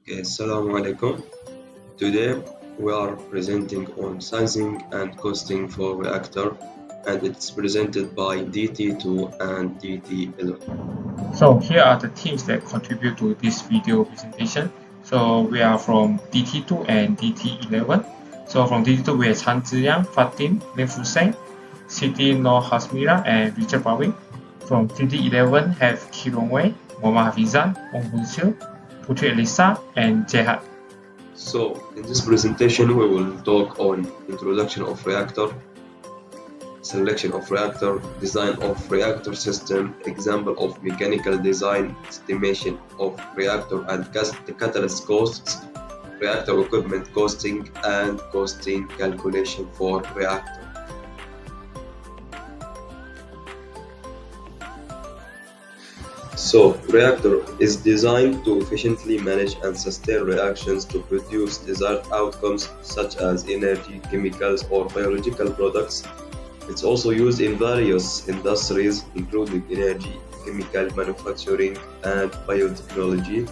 Okay, Assalamu alaikum. Today we are presenting on sizing and costing for reactor, and it's presented by DT2 and DT11. So here are the teams that contribute to this video presentation. So we are from DT2 and DT11. So from DT2 we have Chan Ziyang, Fatin, Lim Fuseng, Siti Noor Hasmira, and Richard Pawing. From DT11 have Kirong Wei, Muhammad Hafizan, Ong Bun Siu, Putri Elisa, and Jehat. So in this presentation we will talk on introduction of reactor, selection of reactor, design of reactor system, example of mechanical design, estimation of reactor and the catalyst costs, reactor equipment costing, and costing calculation for reactor. So, reactor is designed to efficiently manage and sustain reactions to produce desired outcomes such as energy, chemicals, or biological products. It's also used in various industries, including energy, chemical manufacturing, and biotechnology.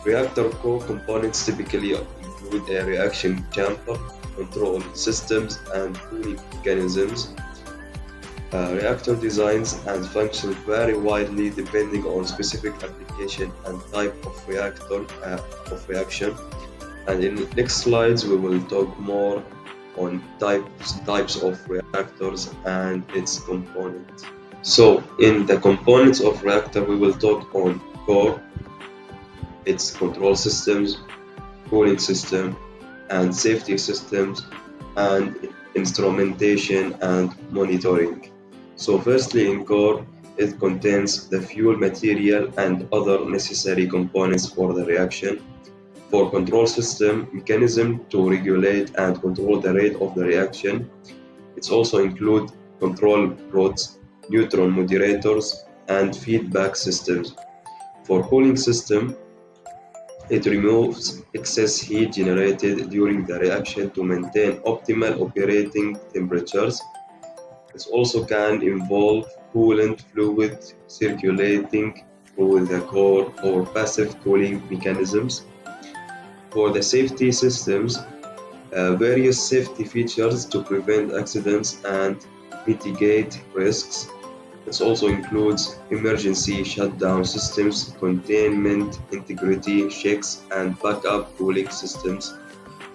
Reactor core components typically include a reaction chamber, control systems, and cooling mechanisms. Reactor designs and functions vary widely depending on specific application and type of reaction. And in the next slides, we will talk more on types of reactors and its components. So, in the components of reactor, we will talk on core, its control systems, cooling system, and safety systems, and instrumentation and monitoring. So firstly, in core, it contains the fuel material and other necessary components for the reaction. For control system, mechanism to regulate and control the rate of the reaction. It also includes control rods, neutron moderators, and feedback systems. For cooling system, it removes excess heat generated during the reaction to maintain optimal operating temperatures. This also can involve coolant fluid circulating through the core or passive cooling mechanisms. For the safety systems, various safety features to prevent accidents and mitigate risks. This also includes emergency shutdown systems, containment, integrity checks, and backup cooling systems.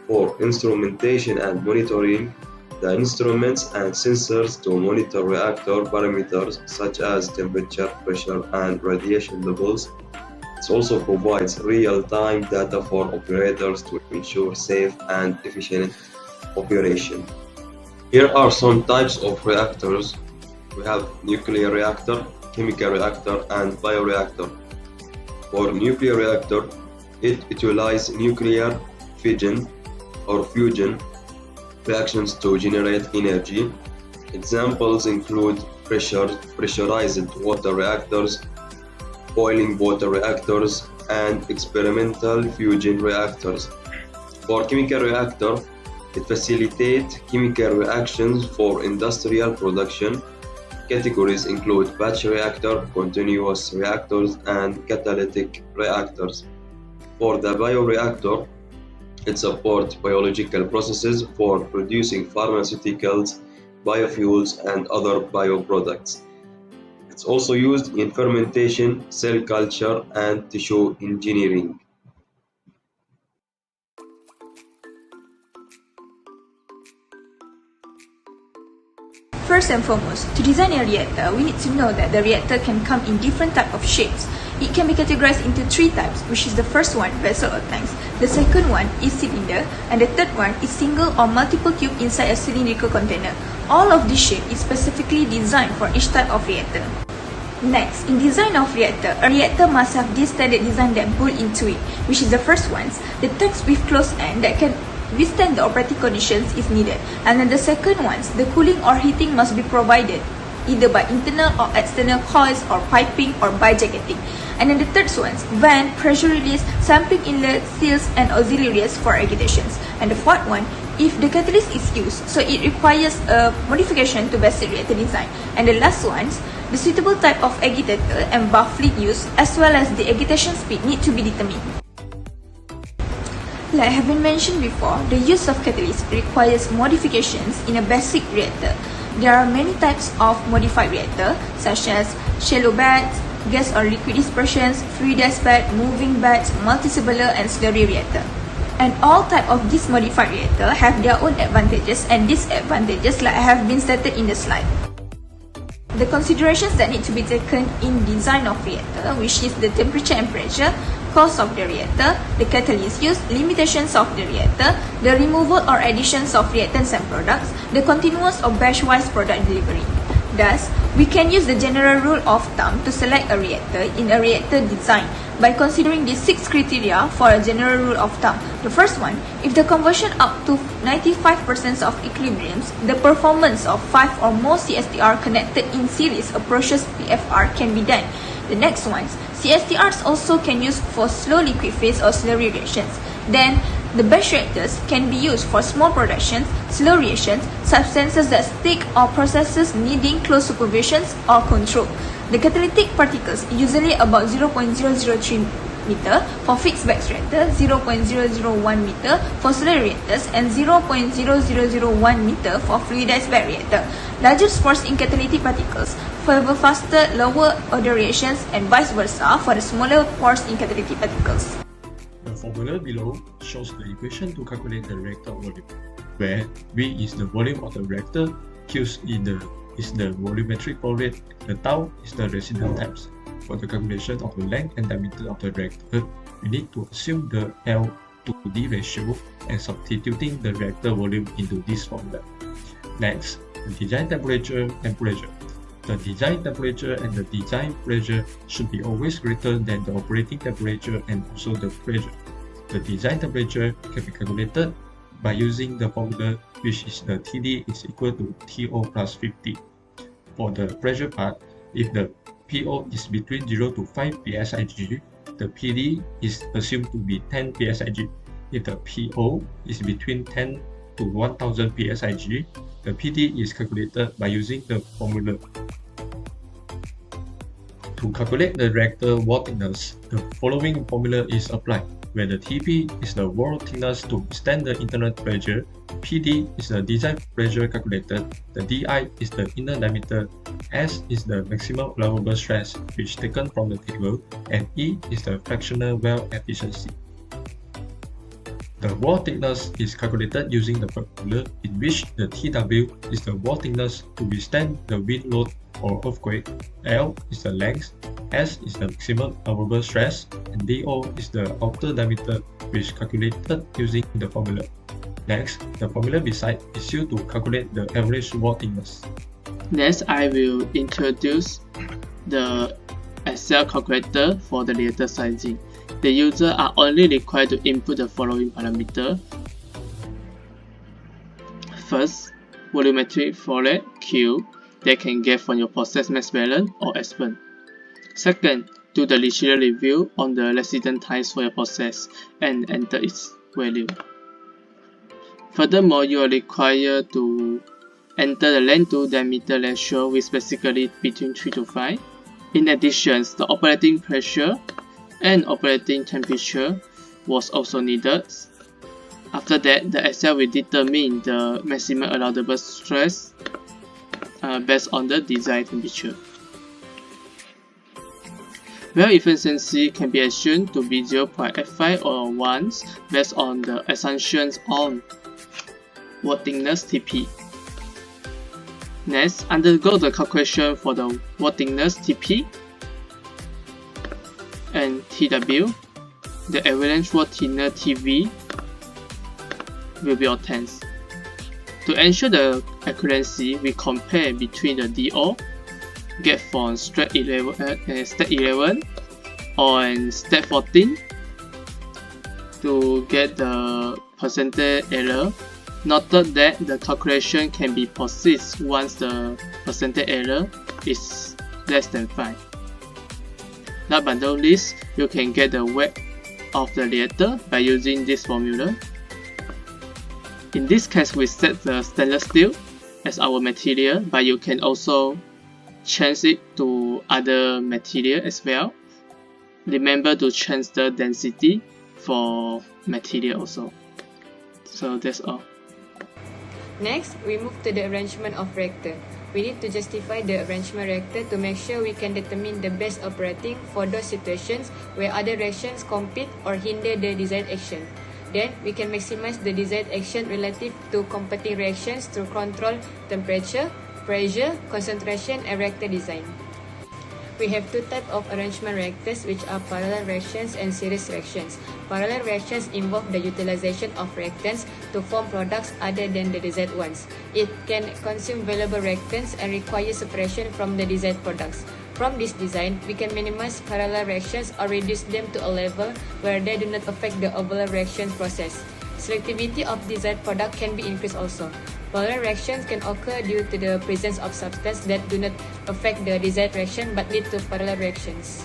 For instrumentation and monitoring, the instruments and sensors to monitor reactor parameters such as temperature, pressure, and radiation levels. It also provides real-time data for operators to ensure safe and efficient operation. Here are some types of reactors. We have nuclear reactor, chemical reactor, and bioreactor. For nuclear reactor, it utilizes nuclear fission or fusion reactions to generate energy. Examples include pressurized water reactors, boiling water reactors, and experimental fusion reactors. For chemical reactor, it facilitates chemical reactions for industrial production. Categories include batch reactor, continuous reactors, and catalytic reactors. For the bioreactor, it supports biological processes for producing pharmaceuticals, biofuels, and other bioproducts. It's also used in fermentation, cell culture, and tissue engineering. First and foremost, to design a reactor, we need to know that the reactor can come in different types of shapes. It can be categorized into three types, which is the first one, vessel or tanks, the second one is cylinder, and the third one is single or multiple tube inside a cylindrical container. All of these shapes is specifically designed for each type of reactor. Next, in design of reactor, a reactor must have this standard design that built into it, which is the first ones, the tanks with closed end that can withstand the operating conditions if needed. And then the second ones, the cooling or heating must be provided either by internal or external coils or piping or by jacketing. And then the third ones, vent, pressure release, sampling inlet, seals, and auxiliaries for agitations. And the fourth one, if the catalyst is used, so it requires a modification to basic reactor design. And the last ones, the suitable type of agitator and baffling used as well as the agitation speed need to be determined. Like I haven't mentioned before, the use of catalyst requires modifications in a basic reactor. There are many types of modified reactor, such as shallow beds, gas or liquid dispersions, fluidized bed, moving beds, multi-cylinder and slurry reactor. And all type of these modified reactor have their own advantages and disadvantages like I have been stated in the slide. The considerations that need to be taken in design of reactor, which is the temperature and pressure, cost of the reactor, the catalyst used, limitations of the reactor, the removal or additions of reactants and products, the continuous or batch-wise product delivery. Thus, we can use the general rule of thumb to select a reactor in a reactor design by considering these 6 criteria for a general rule of thumb. The first one, if the conversion up to 95% of equilibriums, the performance of 5 or more CSTR connected in series approaches PFR can be done. The next one, CSTRs also can use for slow liquid phase or slurry reactions. Then, the batch reactors can be used for small productions, slow reactions, substances that stick or processes needing close supervisions or control. The catalytic particles usually about 0.003 meter for fixed batch reactor, 0.001 meter for slurry reactors, and 0.0001 meter for fluidized bed reactor. Larger spores in catalytic particles favor faster, lower order reactions, and vice versa for the smaller pores in catalytic particles. The formula below shows the equation to calculate the reactor volume, where V is the volume of the reactor, Q is the volumetric flow rate, the tau is the residence times. For the calculation of the length and diameter of the reactor, we need to assume the L to D ratio and substituting the reactor volume into this formula. Next, the design temperature and pressure. The design temperature and the design pressure should be always greater than the operating temperature and also the pressure. The design temperature can be calculated by using the formula, which is the TD is equal to TO plus 50. For the pressure part, if the PO is between 0 to 5 psig, the PD is assumed to be 10 psig. If the PO is between 10 to 1000 psig, the PD is calculated by using the formula. To calculate the reactor wall thickness, the following formula is applied, where the TP is the wall thickness to withstand the internal pressure, PD is the design pressure calculated, the DI is the inner diameter, S is the maximum allowable stress which taken from the table, and E is the fractional well efficiency. The wall thickness is calculated using the formula in which the TW is the wall thickness to withstand the wind load or earthquake, L is the length, S is the maximum allowable stress, and DO is the outer diameter which calculated using the formula. Next, the formula beside is used to calculate the average wall thickness. Next, I will introduce the Excel calculator for the reactor sizing. The user are only required to input the following parameter. First, volumetric flow rate Q that can get from your process mass balance or S1. Second, do the linear review on the residence times for your process and enter its value. Furthermore, you are required to enter the length to diameter ratio with basically between 3 to 5. In addition, the operating pressure and operating temperature was also needed. After that, the Excel will determine the maximum allowable stress based on the desired temperature. Well efficiency can be assumed to be 0.85 or 1 based on the assumptions on wall thickness TP. Next, undergo the calculation for the wall thickness TP and TW. The average wall thickness TV will be obtained. To ensure the accuracy, we compare between the DO get from step 11 or step 14 to get the percentage error. Noted that the calculation can be proceeded once the percentage error is less than 5. Last but not least, you can get the weight of the reactor by using this formula. In this case, we set the stainless steel as our material, but you can also change it to other material as well. Remember to change the density for material also. So that's all. Next, we move to the arrangement of reactor. We need to justify the arrangement reactor to make sure we can determine the best operating for those situations where other reactions compete or hinder the desired action. Then, we can maximize the desired action relative to competing reactions through control temperature, pressure, concentration, and reactor design. We have two types of arrangement reactors, which are parallel reactions and series reactions. Parallel reactions involve the utilization of reactants to form products other than the desired ones. It can consume valuable reactants and require separation from the desired products. From this design, we can minimize parallel reactions or reduce them to a level where they do not affect the overall reaction process. Selectivity of desired product can be increased also. Parallel reactions can occur due to the presence of substances that do not affect the desired reaction but lead to parallel reactions.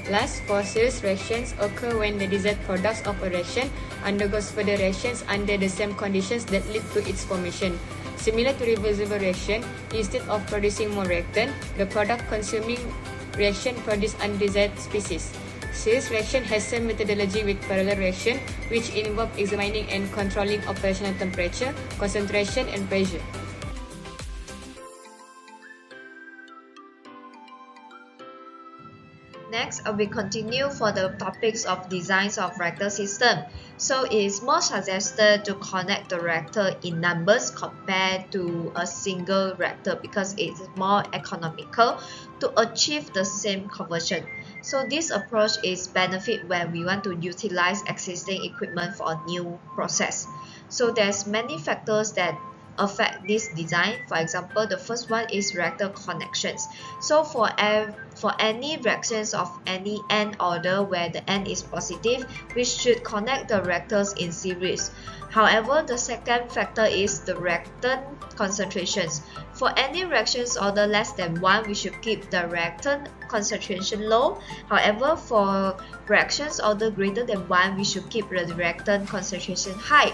Last, for series reactions occur when the desired products of a reaction undergoes further reactions under the same conditions that lead to its formation. Similar to reversible reaction, instead of producing more reactant, the product consuming reaction produce undesired species. Series reaction has same methodology with parallel reaction, which involve examining and controlling operational temperature, concentration, and pressure. Next, we continue for the topics of designs of reactor system. So it is more suggested to connect the reactor in numbers compared to a single reactor because it is more economical to achieve the same conversion. So this approach is benefit when we want to utilize existing equipment for a new process. So there's many factors that affect this design. For example, the first one is reactor connections. So for any reactions of any n order where the n is positive, we should connect the reactors in series. However, the second factor is the reactant concentrations. For any reactions order less than 1, we should keep the reactant concentration low. However, for reactions order greater than 1, we should keep the reactant concentration high.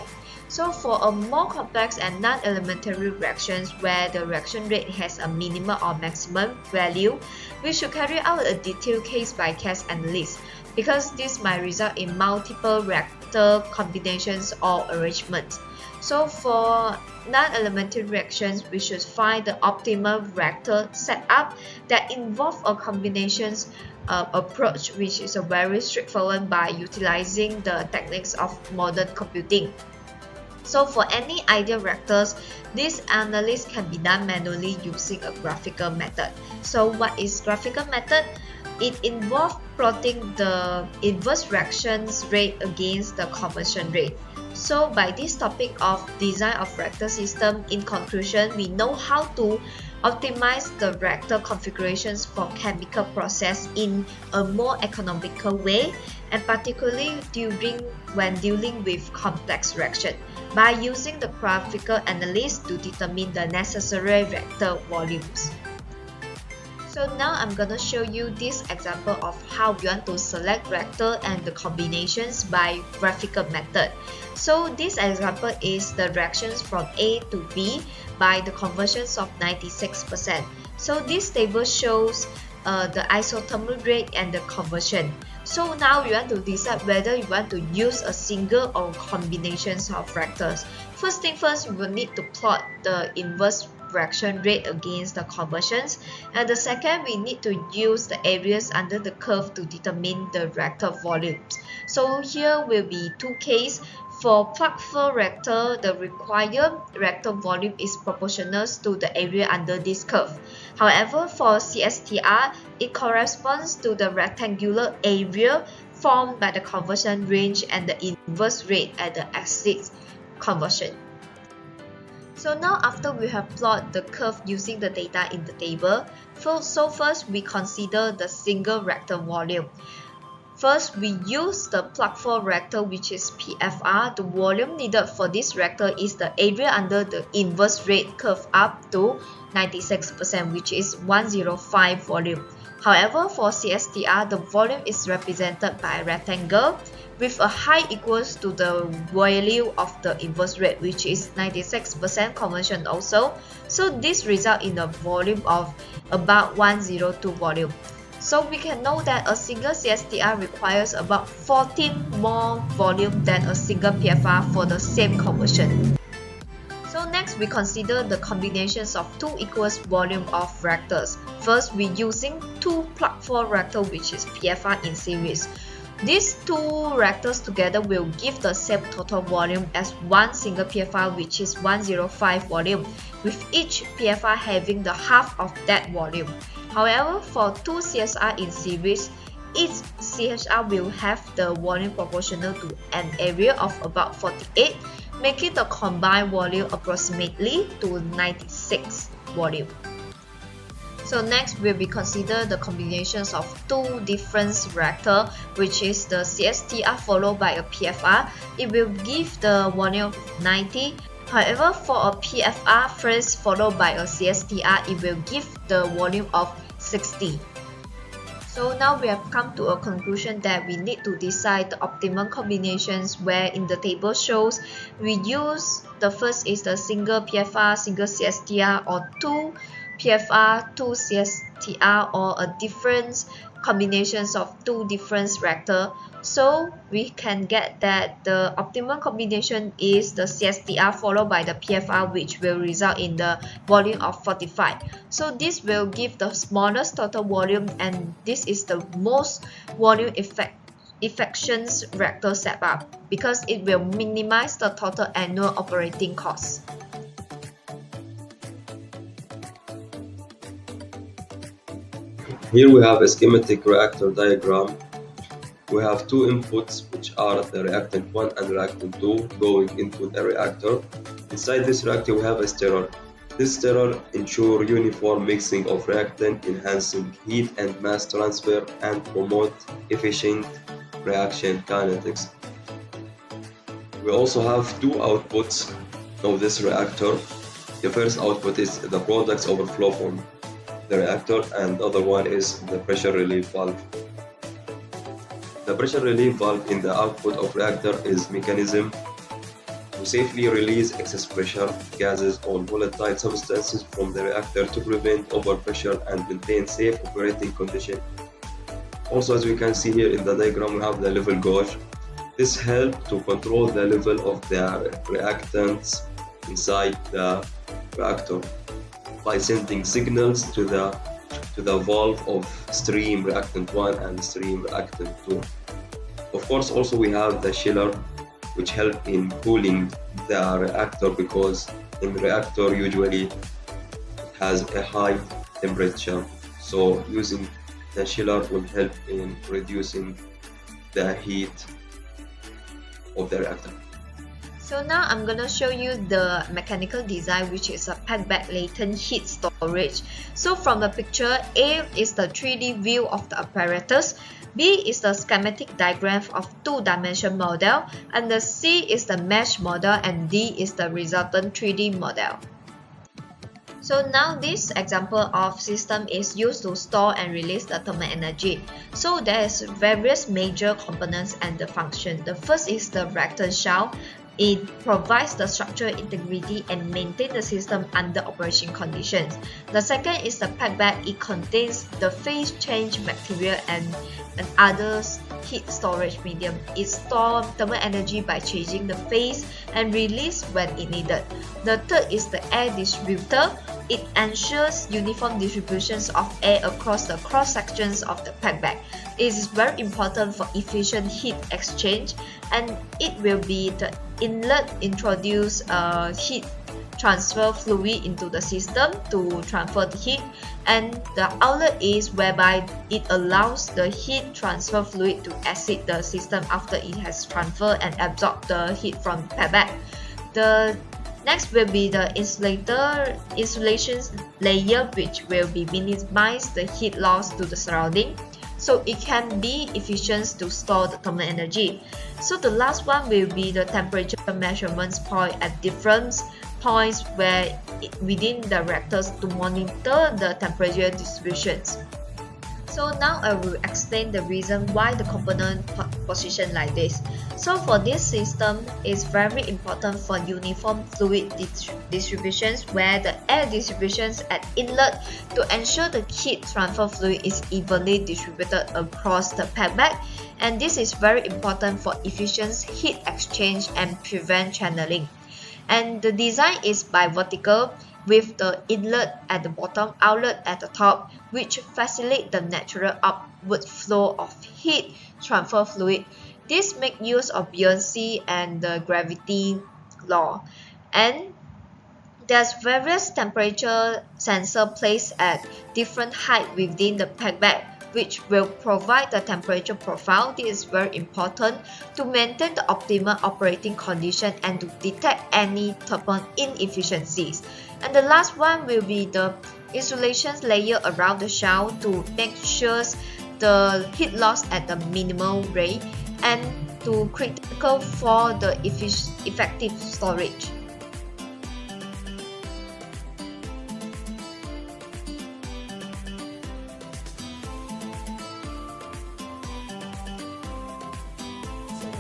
So for a more complex and non-elementary reactions where the reaction rate has a minimum or maximum value, we should carry out a detailed case-by-case analysis because this might result in multiple reactor combinations or arrangements. So for non-elementary reactions, we should find the optimal reactor setup that involve a combinations approach, which is a very straightforward by utilizing the techniques of modern computing. So for any ideal reactors, this analysis can be done manually using a graphical method. So what is graphical method? It involves plotting the inverse reactions rate against the conversion rate. So by this topic of design of reactor system, in conclusion, we know how to optimize the reactor configurations for chemical process in a more economical way, and particularly when dealing with complex reaction by using the graphical analysis to determine the necessary reactor volumes. So now I'm gonna show you this example of how we want to select reactor and the combinations by graphical method. So this example is the reactions from A to B by the conversions of 96%. So this table shows the isothermal rate and the conversion. So now you want to decide whether you want to use a single or combinations of reactors. First thing first, you will need to plot the inverse reaction rate against the conversions, and the second, we need to use the areas under the curve to determine the reactor volumes. So here will be two cases. For plug flow reactor, the required reactor volume is proportional to the area under this curve. However, for CSTR, it corresponds to the rectangular area formed by the conversion range and the inverse rate at the exit conversion. So now after we have plotted the curve using the data in the table, so first we consider the single reactor volume. First, we use the plug flow reactor, which is PFR. The volume needed for this reactor is the area under the inverse rate curve up to 96%, which is 105 volume. However, for CSTR, the volume is represented by a rectangle with a height equals to the value of the inverse rate, which is 96% conversion also. So this results in a volume of about 102 volume. So we can know that a single CSTR requires about 14 more volume than a single PFR for the same conversion. So next we consider the combinations of two equals volume of reactors. First, we're using two plug-for reactor which is PFR in series. These two reactors together will give the same total volume as one single PFR which is 105 volume, with each PFR having the half of that volume. However, for two CSR in series, each CSR will have the volume proportional to an area of about 48, making the combined volume approximately to 96 volume. So next will be consider the combinations of two different reactor, which is the CSTR followed by a PFR. It will give the volume of 90. However, for a PFR first followed by a CSTR, it will give the volume of 60. So now we have come to a conclusion that we need to decide the optimum combinations, where in the table shows we use the first is the single PFR, single CSTR, or two PFR, two CSTR, or a different combinations of two different reactor. So we can get that the optimum combination is the CSTR followed by the PFR, which will result in the volume of 45. So this will give the smallest total volume, and this is the most volume efficient reactor setup because it will minimize the total annual operating costs. Here we have a schematic reactor diagram. We have two inputs, which are the reactant 1 and reactant 2 going into the reactor. Inside this reactor we have a stirrer. This stirrer ensures uniform mixing of reactant, enhancing heat and mass transfer and promote efficient reaction kinetics. We also have two outputs of this reactor. The first output is the products overflow from the reactor, and the other one is the pressure relief valve. The pressure relief valve in the output of reactor is mechanism to safely release excess pressure, gases, or volatile substances from the reactor to prevent overpressure and maintain safe operating conditions. Also, as we can see here in the diagram, we have the level gauge. This helps to control the level of the reactants inside the reactor by sending signals to the valve of stream reactant 1 and stream reactant 2. Of course, also we have the chiller, which help in cooling the reactor, because in reactor usually it has a high temperature. So using the chiller will help in reducing the heat of the reactor. So now I'm gonna show you the mechanical design, which is a packed latent heat storage. So from the picture, A is the 3D view of the apparatus, B is the schematic diagram of two-dimension model, and the C is the mesh model, and D is the resultant 3D model. So now this example of system is used to store and release the thermal energy. So there is various major components and the function. The first is the reactor shell. It provides the structural integrity and maintain the system under operation conditions. The second is the pack bag. It contains the phase change material and other heat storage medium. It stores thermal energy by changing the phase and release when it needed. The third is the air distributor. It ensures uniform distributions of air across the cross sections of the pack bag. It is very important for efficient heat exchange, and it will be the inlet introduce heat transfer fluid into the system to transfer the heat, and the outlet is whereby it allows the heat transfer fluid to exit the system after it has transferred and absorbed the heat from the pack bag. The next will be the insulation layer, which will be minimize the heat loss to the surrounding, so it can be efficient to store the thermal energy. So the last one will be the temperature measurements point at different points within the reactors to monitor the temperature distributions. So now I will explain the reason why the component position like this. So for this system, it's very important for uniform fluid distributions where the air distributions at inlet to ensure the heat transfer fluid is evenly distributed across the pack bag, and this is very important for efficient heat exchange and prevent channeling. And the design is bivertical with the inlet at the bottom, outlet at the top, which facilitate the natural upward flow of heat transfer fluid. This make use of buoyancy and the gravity law. And there's various temperature sensor placed at different height within the pack bag, which will provide the temperature profile. This is very important to maintain the optimal operating condition and to detect any thermal inefficiencies. And the last one will be the insulation layer around the shell to make sure the heat loss at the minimal rate and to critical for the effective storage.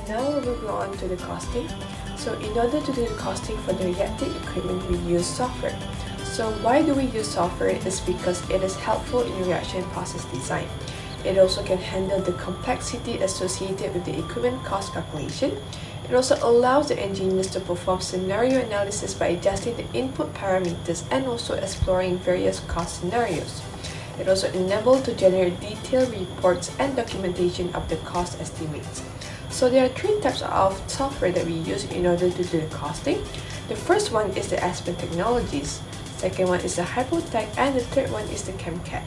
Now we're moving on to the costing. So in order to do the costing for the reactor equipment, we use software. So why do we use software is because it is helpful in reaction process design. It also can handle the complexity associated with the equipment cost calculation. It also allows the engineers to perform scenario analysis by adjusting the input parameters and also exploring various cost scenarios. It also enables to generate detailed reports and documentation of the cost estimates. So there are three types of software that we use in order to do the costing. The first one is the Aspen Technologies, second one is the Hypotech, and the third one is the ChemCAD.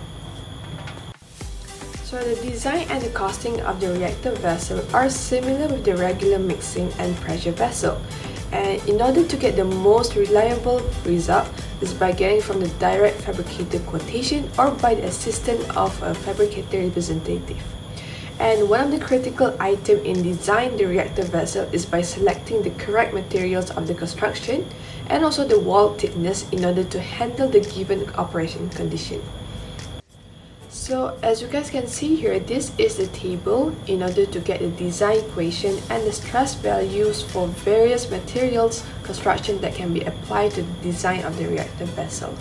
So the design and the costing of the reactor vessel are similar with the regular mixing and pressure vessel. And in order to get the most reliable result is by getting from the direct fabricator quotation or by the assistance of a fabricator representative. And one of the critical items in designing the reactor vessel is by selecting the correct materials of the construction and also the wall thickness in order to handle the given operation condition. So as you guys can see here, this is the table in order to get the design equation and the stress values for various materials construction that can be applied to the design of the reactor vessel.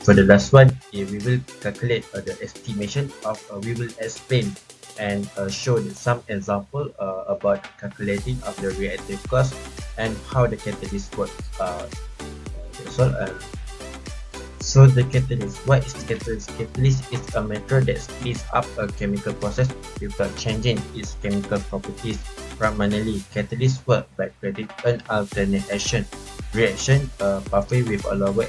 For the last one, we will calculate the estimation of, we will explain and show some example about calculating of the reactor cost and how the catalyst works. So the catalyst, what is catalyst? Catalyst is a method that speeds up a chemical process without changing its chemical properties. Primarily, catalysts work by creating an alternate reaction pathway with a lower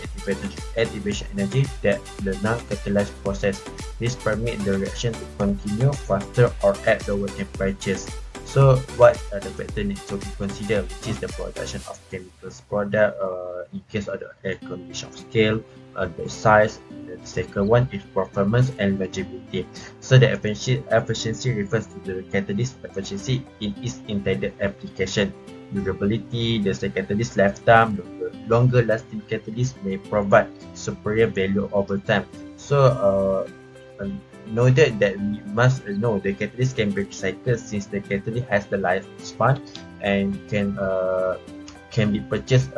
activation energy than the non-catalyzed process. This permits the reaction to continue faster or at lower temperatures. So what are the factors need to be considered, which is the production of chemicals product in case of the economies of scale, the size. The second one is performance and longevity. So the efficiency refers to the catalyst efficiency in its intended application. Durability, the catalyst lifetime, longer lasting catalyst may provide superior value over time. So noted that we must know the catalyst can be recycled since the catalyst has the lifespan and can be purchased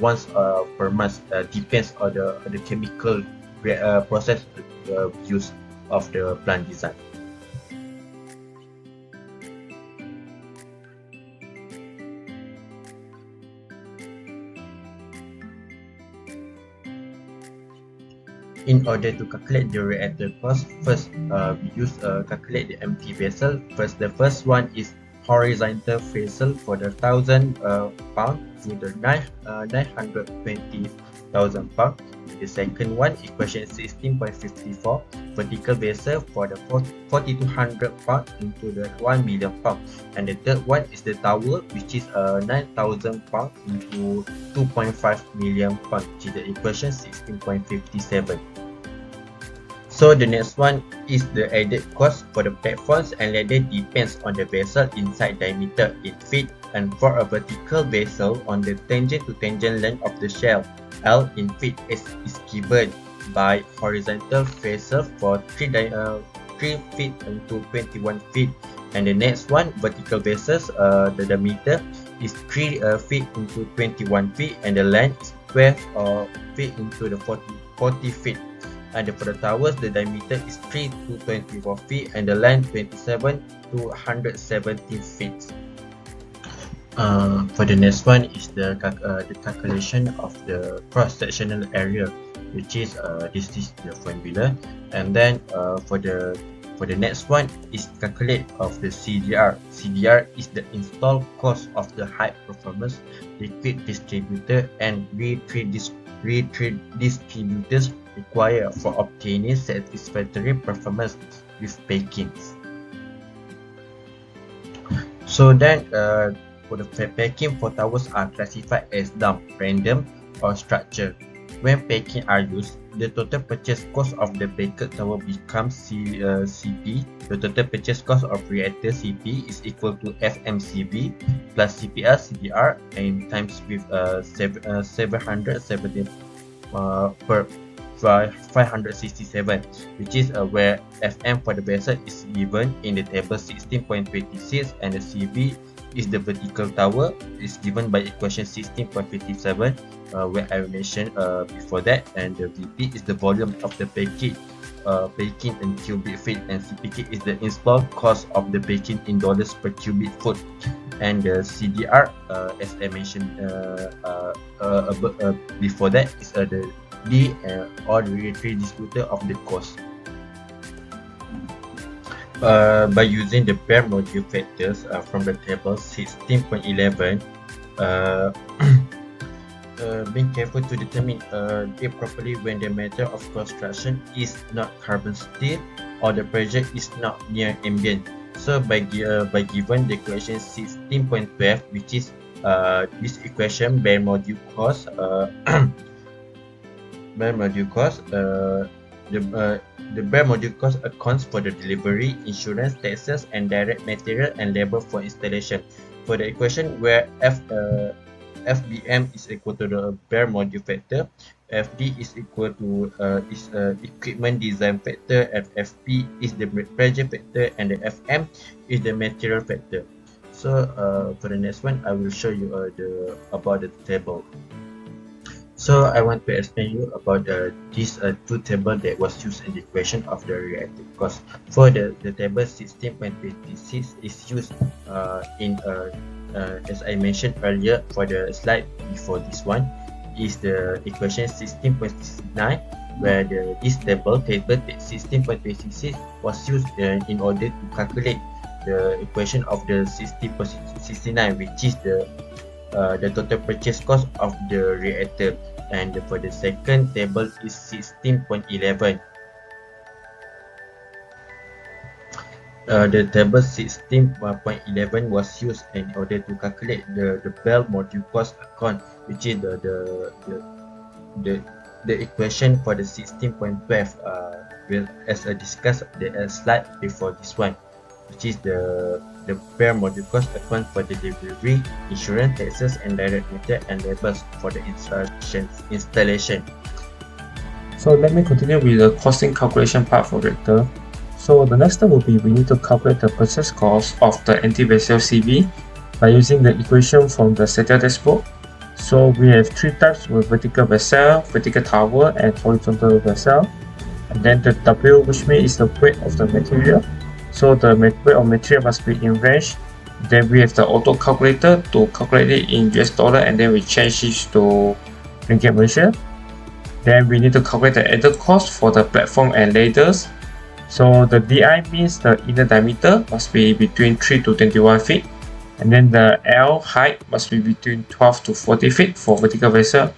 once per month. Depends on the chemical process use of the plant design. In order to calculate the reactor cost, first we use calculate the empty vessel. The first one is horizontal vessel for the 1,000 pound to the 920,000 pound. The second one, equation 16.54, vertical vessel for the 4,200 pound into the 1 million pound. And the third one is the tower, which is 9,000 pound into 2.5 million pound, which is the equation 16.57. So the next one is the added cost for the platforms and ladder depends on the vessel inside diameter in feet, and for a vertical vessel on the tangent to tangent length of the shell, L in feet is given by horizontal faces for 3 feet into 21 feet, and the next one vertical bases, the diameter is 3 feet into 21 feet, and the length is 12 feet into the 40 feet. And for the towers, the diameter is 3 to 24 feet, and the length 27 to 117 feet. For the next one is the calculation of the cross-sectional area, which is this is the formula. And then for the next one is calculate of the CDR. CDR is the install cost of the high performance liquid distributor and retreat distributors required for obtaining satisfactory performance with packing. So then for the packing for towers are classified as dump, random, or structure. When packing are used, the total purchase cost of the packed tower becomes CP. The total purchase cost of reactor CP is equal to FMCB plus CPR CDR and times with 770 per 567, which is where FM for the vessel is given in the table 16.26 and the CB is the vertical tower is given by equation 16.57 where I mentioned before that, and the VP is the volume of the packing in cubic feet, and CPK is the install cost of the packing in dollars per cubic foot, and the CDR as I mentioned before that is the D or the retreat distributor of the cost. By using the bare module factors from the table 16.11, being careful to determine it properly when the matter of construction is not carbon steel or the pressure is not near ambient. So by given the equation 16.12, which is this equation bare module cost the bare module cost accounts for the delivery, insurance, taxes, and direct material and labor for installation. For the equation where FBM is equal to the bare module factor, FD is equal to equipment design factor, and FP is the pressure factor, and the FM is the material factor. So for the next one, I will show you about the table. So I want to explain you about these two tables that was used in the equation of the reactor cost. For the table 16.26 is used in as I mentioned earlier for the slide before this one is the equation 16.69, where this table 16.26 was used in order to calculate the equation of the 16.69, which is the total purchase cost of the reactor, and for the second table is 16.11. The table 16.11 was used in order to calculate the bare module cost account, which is the equation for the 16.12 as I discussed the slide before this one, which is the bare module cost account for the delivery, insurance, taxes, and direct material and labors for the installation. So let me continue with the costing calculation part for reactor. So the next step will be we need to calculate the purchase cost of the anti-vessel CV by using the equation from the SATEL textbook. So we have three types with vertical vessel, vertical tower, and horizontal vessel. And then the W, which means is the weight of the material. So the weight of material must be in range. Then we have the auto calculator to calculate it in US dollar, and then we change it to ringgit Malaysia. Then we need to calculate the added cost for the platform and ladders. So the DI means the inner diameter must be between 3 to 21 feet, and then the L height must be between 12 to 40 feet for vertical vessel,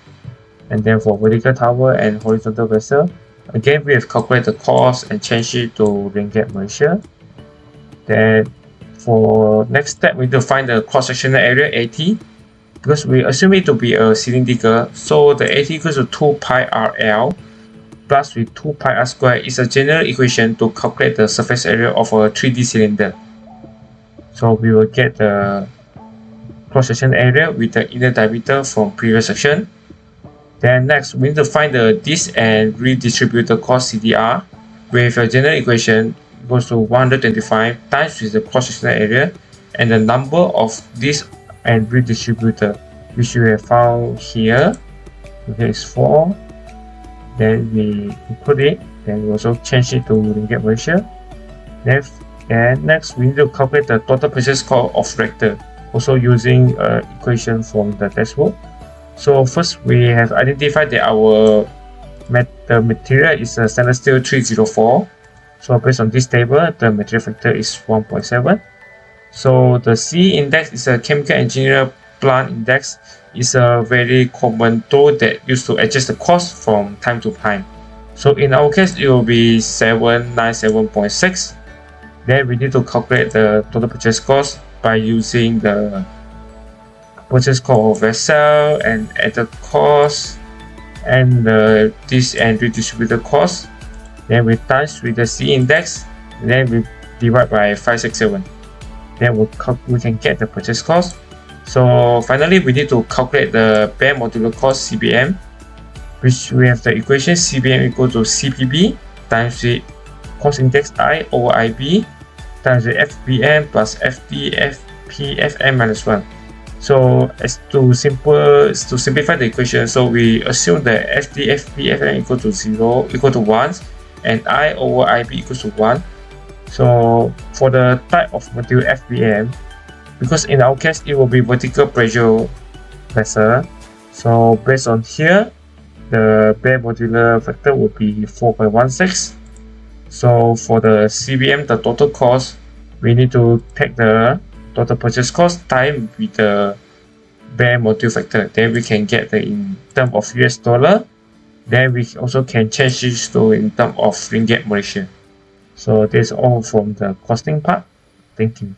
and then for vertical tower and horizontal vessel, again we have calculated the cost and change it to ringgit Malaysia. Then for next step, we need to find the cross-sectional area AT, because we assume it to be a cylindrical, so the AT equals to 2 pi RL plus with 2 pi R square is a general equation to calculate the surface area of a 3D cylinder. So we will get the cross-section area with the inner diameter from previous section. Then next, we need to find the dis and redistributor cost CDR with a general equation equals to 125 times with the cross-sectional area and the number of dis and redistributor, which we have found here. Okay, it's 4. Then we include it. Then we also change it to ringgit Malaysia. And next, we need to calculate the total purchase cost of Reactor, also using equation from the textbook. So first, we have identified that the material is a stainless steel 304. So based on this table, the material factor is 1.7. So the C index is a chemical engineer plant index. Is a very common tool that used to adjust the cost from time to time. So in our case, it will be 797.6. Then we need to calculate the total purchase cost by using the purchase cost of vessel and added cost and the dis and redistributor cost. Then we times with the C index, and then we divide by 567. Then we can get the purchase cost. So finally, we need to calculate the bare modular cost CBM, which we have the equation CBM equal to CPB times the cost index I over IB times the FBM plus FDFPFM minus 1. So as to simplify the equation, so we assume that FDFPFM equal to 1 and I over IB equals to 1. So for the type of material FBM, because in our case it will be vertical pressure vessel, so based on here the bare modular factor will be 4.16. So for the CBM, the total cost, we need to take the total purchase cost time with the bare module factor, then we can get the in term of US dollar. Then we also can change this to in term of ringgit Malaysia. So this is all from the costing part. Thank you.